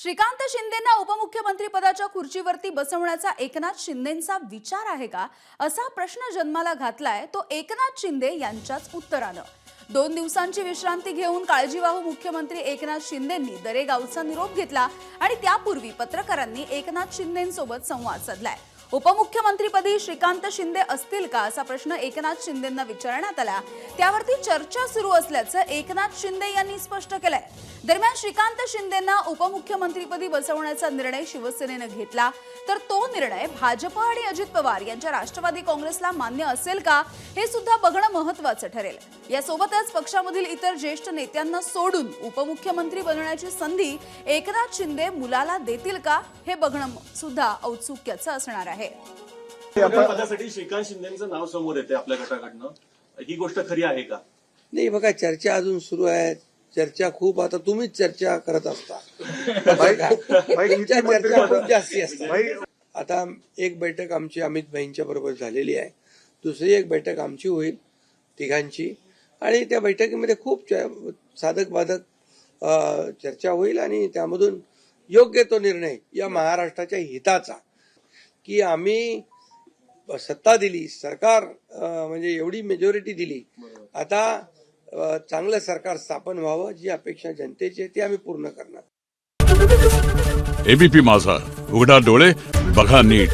श्रीकांत शिंदेंना उपमुख्यमंत्री पदाच्या खुर्चीवरती बसवण्याचा एकनाथ शिंदेंचा विचार आहे का असा प्रश्न जन्माला घातलाय तो एकनाथ शिंदे यांच्याच उत्तरानं। 2 दिवसांची विश्रांती घेऊन काळजीवाहू मुख्यमंत्री एकनाथ शिंदेंनी दरेगावचा निरोप घेतला आणि त्यापूर्वी पत्रकारांनी एकनाथ शिंदेंसोबत संवाद साधलाय। उपमुख्यमंत्रीपदी श्रीकांत शिंदे असतील का असा प्रश्न एकनाथ शिंदेंना विचारण्यात आला, त्यावरती चर्चा सुरू असल्याचं एकनाथ शिंदे यांनी स्पष्ट केलंय। दरम्यान श्रीकांत शिंदेंना उपमुख्यमंत्रीपदी बसवण्याचा निर्णय शिवसेनेने घेतला तर तो निर्णय भाजप आणि अजित पवार यांच्या राष्ट्रवादी काँग्रेसला मान्य असेल का हे सुद्धा बघणं महत्त्वाचं ठरेल। यासोबतच पक्षामधील इतर ज्येष्ठ नेत्यांना सोडून उपमुख्यमंत्री बनण्याची संधी एकनाथ शिंदे मुलाला देतील का हे बघणं सुद्धा औत्सुक्याचं असणार आहे। पदासाठी श्रीकांत शिंदेंचं नाव समोर येते आपल्या गटाकडनं, ही गोष्ट खरी आहे का? नाही बघा, चर्चा अजून सुरू आहे। चर्चा खूप, आता तुम्हीच चर्चा करत असता, तुमच्या चर्चा खूप जास्ती असतात। आता एक बैठक आमची अमित भाईंच्या बरोबर झालेली आहे, दुसरी एक बैठक आमची होईल तिघांची, आणि त्या बैठकीमध्ये खूप साधक बाधक चर्चा होईल आणि त्यामधून योग्य तो निर्णय या महाराष्ट्राच्या हिताचा, की आम्ही सत्ता दिली, सरकार म्हणजे एवढी मेजॉरिटी दिली, आता चांगलं सरकार स्थापन व्हावं, जी अपेक्षा जनतेची आहे ती आम्ही पूर्ण करणार। एबीपी माझा, उघडा डोळे बघा नीट।